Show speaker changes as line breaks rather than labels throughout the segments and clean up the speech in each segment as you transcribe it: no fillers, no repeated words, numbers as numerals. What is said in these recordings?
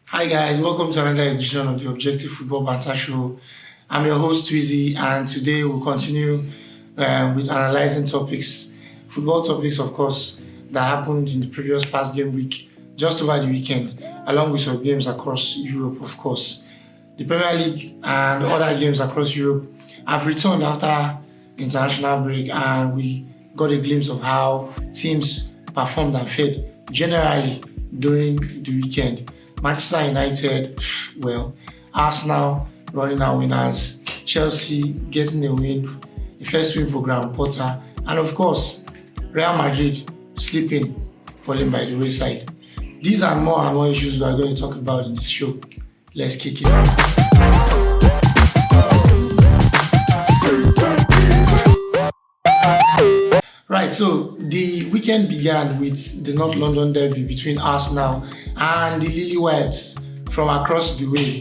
Hi guys, welcome to another edition of the Objective Football Banter Show. I'm your host Twizy, and today we'll continue with analyzing topics, football topics, of course, that happened in the previous past game week, just over the weekend, along with some games across Europe, of course. The Premier League and other games across Europe have returned after international break, and we got a glimpse of how teams performed and fared generally during the weekend. Manchester United, well, Arsenal running out winners, Chelsea getting a win, the first win for Graham Potter, and of course, Real Madrid slipping, falling by the wayside. These and more issues we are going to talk about in this show. Let's kick it. Right, so the weekend began with the North London derby between Arsenal and the Lily Whites from across the way.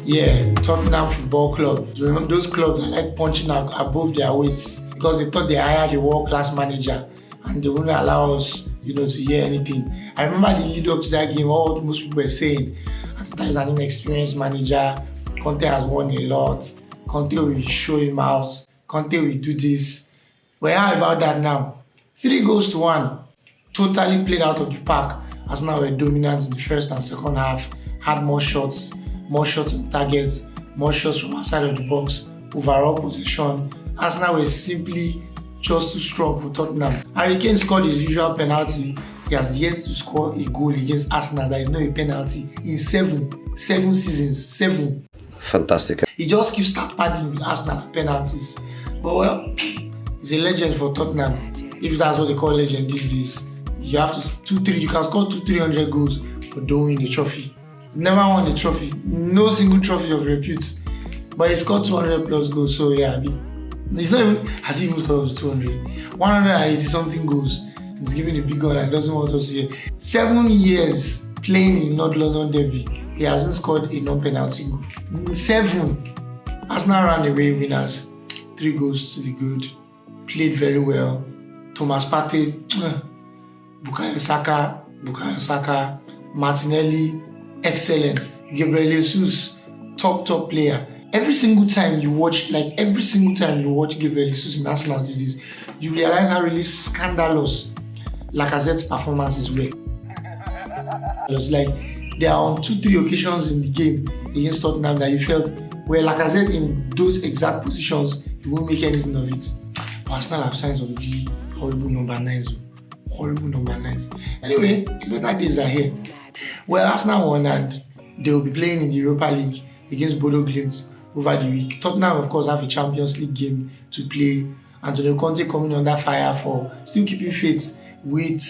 Yeah, Tottenham Football Club. Remember those clubs that like punching out above their weights because they thought they hired a world-class manager and they wouldn't allow us, to hear anything. I remember the lead up to that game, all most people were saying, Arteta is an inexperienced manager, Conte has won a lot, Conte will show him out, Conte will do this. Well, how about that now? 3-1. Totally played out of the park. Arsenal were dominant in the first and second half, had more shots on targets, more shots from outside of the box, overall possession. Arsenal were simply just too strong for Tottenham. Harry Kane scored his usual penalty. He has yet to score a goal against Arsenal. There is no penalty in seven seasons. 7.
Fantastic.
He just keeps start padding with Arsenal penalties. But well, he's a legend for Tottenham. If that's what they call legend these days. You have to you can score 300 goals, but don't win a trophy. He's never won a trophy. No single trophy of repute. But he scored 200 plus goals, so yeah, he's not even has he even scored 200. 180 something goals. He's giving a big gun and doesn't want us here. 7 years playing in North London derby. He hasn't scored a non-penalty goal. 7. Arsenal ran away winners. 3 goals to the good. Played very well. Thomas Partey, Bukayo Saka, Martinelli, excellent. Gabriel Jesus, top player. Every single time you watch Gabriel Jesus in Arsenal these days, you realize how really scandalous Lacazette's performances were. It's like there are on 2-3 occasions in the game against Tottenham that you felt, well, Lacazette in those exact positions, you won't make anything of it. But Arsenal have signed some really horrible number 9s. Anyway, better days are here. Well, Arsenal won and they will be playing in the Europa League against Bodo Glimt over the week. Tottenham, of course, have a Champions League game to play. Antonio Conte coming under fire for still keeping faith with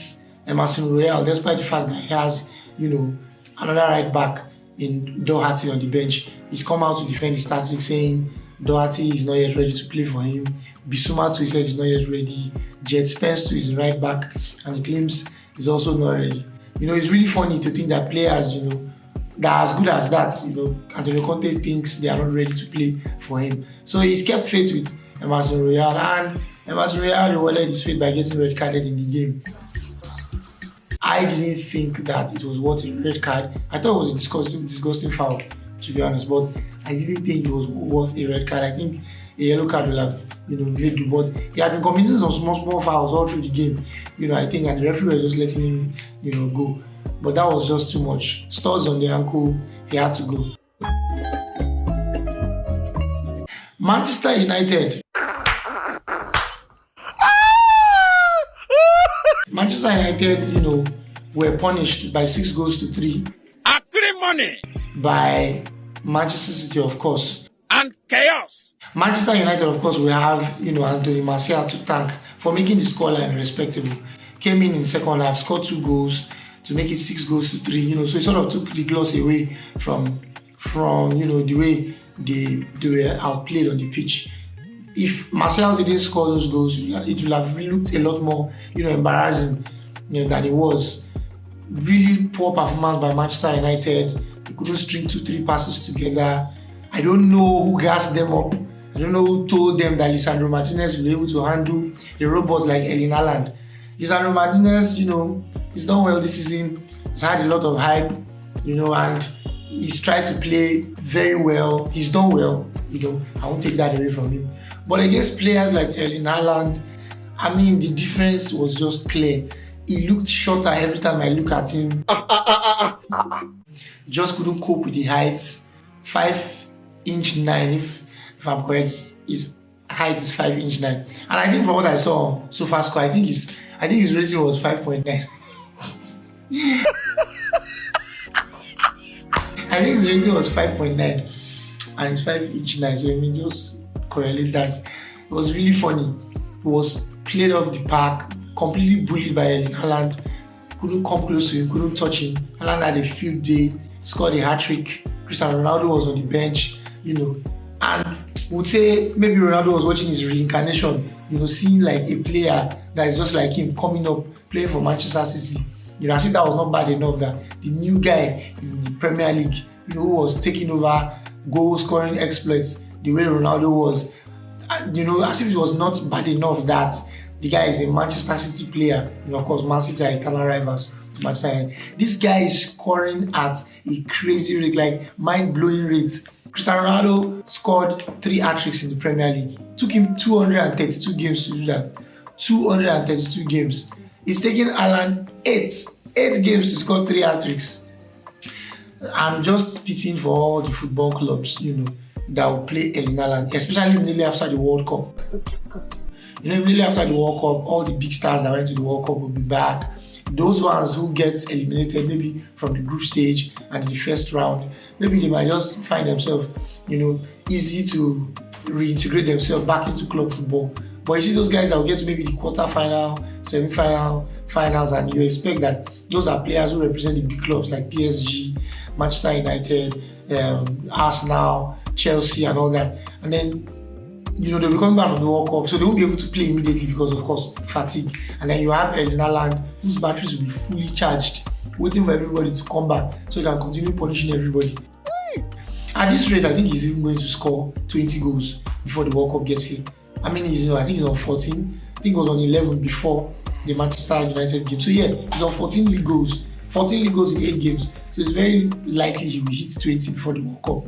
Emerson Royal, despite the fact that he has, another right back in Doherty on the bench. He's come out to defend his tactics, saying Doherty is not yet ready to play for him. Bissouma too, he said he's not yet ready. Jet Spence too is in right back, and he claims he's also not ready. It's really funny to think that players, that are as good as that, Antonio Conte thinks they are not ready to play for him. So he's kept faith with Emerson Royal, and Emerson Royal rewarded his faith by getting red carded in the game. I didn't think that it was worth a red card. I thought it was a disgusting foul, to be honest, but I didn't think it was worth a red card. I think a yellow card will have, made the, but he had been committing some small fouls all through the game, I think, and the referee was just letting him, go. But that was just too much. Studs on the ankle, he had to go. Manchester United. Manchester United, were punished by 6-3.
Money
by Manchester City, of course.
And chaos.
Manchester United, of course, will have, Anthony Martial to thank for making the scoreline respectable. Came in the second half, scored 2 goals to make it 6-3. So he sort of took the gloss away from the way they were outplayed on the pitch. If Martial didn't score those goals, it would have looked a lot more, embarrassing, than it was. Really poor performance by Manchester United. They couldn't string 2-3 passes together. I don't know who gassed them up. I don't know who told them that Lisandro Martinez will be able to handle a robot like Haaland. Lisandro Martinez, he's done well this season. He's had a lot of hype, and he's tried to play very well. He's done well, I won't take that away from him. But against players like Erling Haaland, the difference was just clear. He looked shorter every time I look at him. Just couldn't cope with the height. 5'9", if I'm correct, his height is 5'9". And I think from what I saw on SofaScore, I think his rating was 5.9. I think his rating was 5.9 and it's 5'9". So just correlate that. It was really funny. He was played off the park, completely bullied by Erling Haaland. Couldn't come close to him, couldn't touch him. Haaland had a field day, scored a hat-trick. Cristiano Ronaldo was on the bench, and would say maybe Ronaldo was watching his reincarnation, seeing like a player that is just like him coming up, playing for Manchester City. As if that was not bad enough that the new guy in the Premier League, who was taking over goal scoring exploits the way Ronaldo was, as if it was not bad enough that the guy is a Manchester City player. Of course, Man City are eternal rivals to Manchester United. This guy is scoring at a crazy rate, like mind-blowing rates. Cristiano Ronaldo scored 3 hat-tricks in the Premier League. Took him 232 games to do that. 232 games. It's taken Haaland 8 games to score 3 hat-tricks. I'm just pitying for all the football clubs, that will play Erling Haaland, especially immediately after the World Cup. Immediately after the World Cup, all the big stars that went to the World Cup will be back. Those ones who get eliminated maybe from the group stage and the first round, maybe they might just find themselves, easy to reintegrate themselves back into club football. But you see those guys that will get to maybe the quarter-final, semi-final, finals, and you expect that those are players who represent the big clubs like PSG, Manchester United, Arsenal, Chelsea and all that. And then they'll be coming back from the World Cup, so they won't be able to play immediately because, of course, fatigue. And then you have Erling Haaland, whose batteries will be fully charged, waiting for everybody to come back so he can continue punishing everybody. At this rate, I think he's even going to score 20 goals before the World Cup gets here. I think he's on 14. I think he was on 11 before the Manchester United game. So yeah, he's on 14 league goals. 14 league goals in 8 games. So it's very likely he will hit 20 before the World Cup.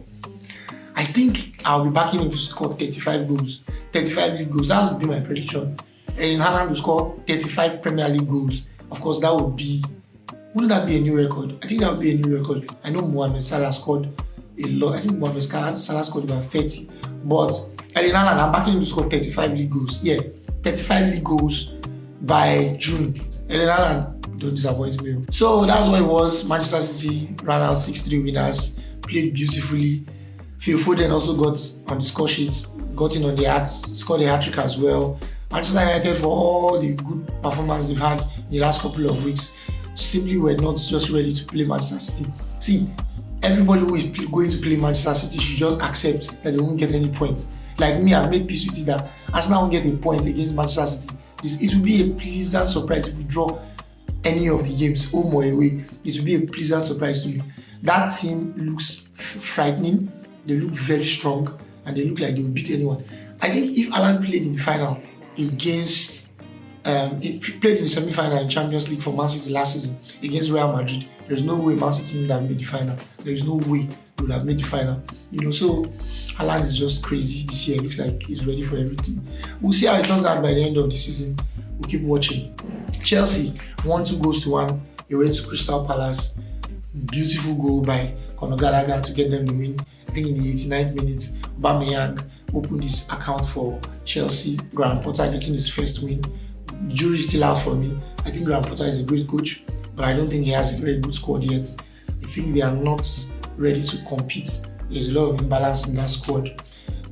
I think I'll be backing him to score 35 goals. 35 league goals. That would be my prediction. And Haaland will score 35 Premier League goals. Of course, wouldn't that be a new record? I think that would be a new record. I know Mohamed Salah scored a lot. I think Mohamed Salah scored about 30. But Erling Haaland, I'm backing him to score 35 league goals. Yeah, 35 league goals by June. Erling Haaland, don't disappoint me. So that's what it was. Manchester City ran out 6-3 winners. Played beautifully. Phil Foden also got on the score sheet, got in on the act, scored a hat-trick as well. Manchester United, for all the good performance they've had in the last couple of weeks, simply were not just ready to play Manchester City. See, everybody who is going to play Manchester City should just accept that they won't get any points. Like me, I've made peace with it that Arsenal won't get a point against Manchester City. It will be a pleasant surprise if we draw any of the games, home or away. It will be a pleasant surprise to me. That team looks frightening. They look very strong and they look like they will beat anyone. I think if Haaland played in the final against, he played in the semi-final in Champions League for Man City last season against Real Madrid, there's no way Man City would have made the final. There is no way they would have made the final. So Haaland is just crazy this year. It looks like he's ready for everything. We'll see how it turns out by the end of the season. We'll keep watching. Chelsea won 2-1 away to Crystal Palace. Beautiful goal by Conor Gallagher to get them the win. I think in the 89th minute, Aubameyang opened his account for Chelsea. Graham Potter getting his first win. Jury is still out for me. I think Graham Potter is a great coach, but I don't think he has a very good squad yet. I think they are not ready to compete. There's a lot of imbalance in that squad.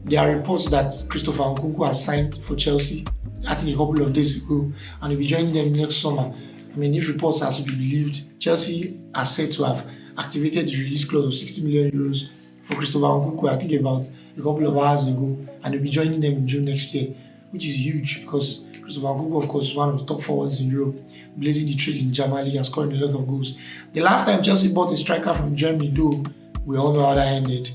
There are reports that Christopher Nkunku has signed for Chelsea, I think a couple of days ago, and will be joining them next summer. If reports are to be believed, Chelsea are said to have activated the release clause of 60 million euros for Christopher Nkunku, I think about a couple of hours ago, and will be joining them in June next year, which is huge because Christopher Nkunku, of course, is one of the top forwards in Europe, blazing the trail in Germany and scoring a lot of goals. The last time Chelsea bought a striker from Germany, though, we all know how that ended.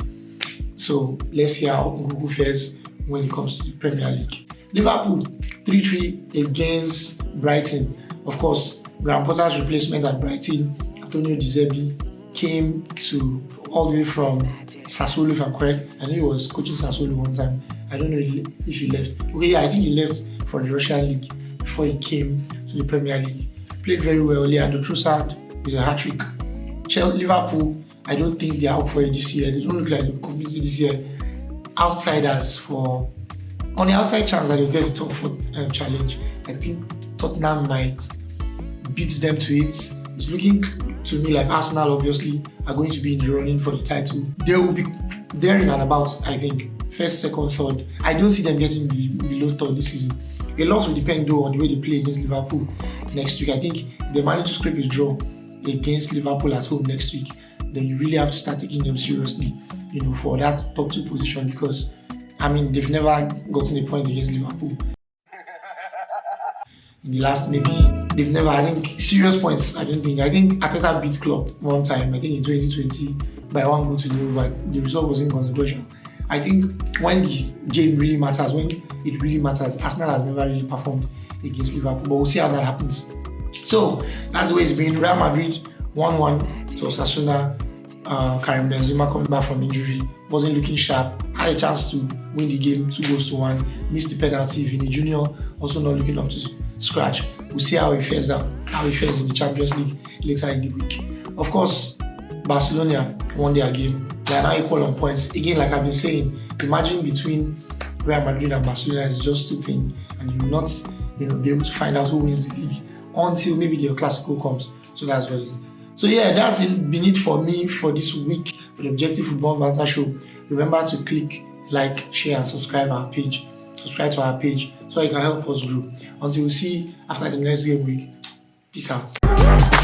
So let's see how Nkunku fares when it comes to the Premier League. Liverpool 3-3 against Brighton. Of course, Graham Potter's replacement at Brighton Antonio Di Zerbi came to all the way from Sassuolo, if I'm correct. I know he was coaching Sassuolo one time. I don't know if he left. Okay, yeah, I think he left for the Russian league before he came to the Premier League. Played very well. Leandro Trossard with a hat-trick. Liverpool, I don't think they are up for it this year. They don't look like they'll compete this year. Outsiders on the outside chance that they'll get the top 4 challenge. I think Tottenham might beat them to it. It's looking to me like Arsenal obviously are going to be in the running for the title. They will be there in and about, I think, first, second, third. I don't see them getting below third this season. A lot will depend though on the way they play against Liverpool next week. I think if they manage to scrape a draw against Liverpool at home next week, then you really have to start taking them seriously, for that top 2 position, because they've never gotten a point against Liverpool. In the last, maybe they've never, I think, serious points. I think Arteta beat Klopp one time, I think in 2020 by 1-0, but the result was inconsequential. I think when the game really matters, when it really matters, Arsenal has never really performed against Liverpool, but we'll see how that happens. So that's the way it's been. Real Madrid 1-1 to Osasuna. Karim Benzema coming back from injury, wasn't looking sharp, had a chance to win the game 2-1, missed the penalty. Vini Jr. also not looking up to scratch. We'll see how he fares in the Champions League later in the week. Of course, Barcelona won their game. They are now equal on points. Again, like I've been saying, the margin between Real Madrid and Barcelona is just too thin, and you will not be able to find out who wins the league until maybe the Clasico comes. So that's what it is. So yeah, that's been it for me for this week for the Objective Football Banter Show. Remember to click like, share, and subscribe to our page so you can help us grow. Until we see after the next game week. Peace out.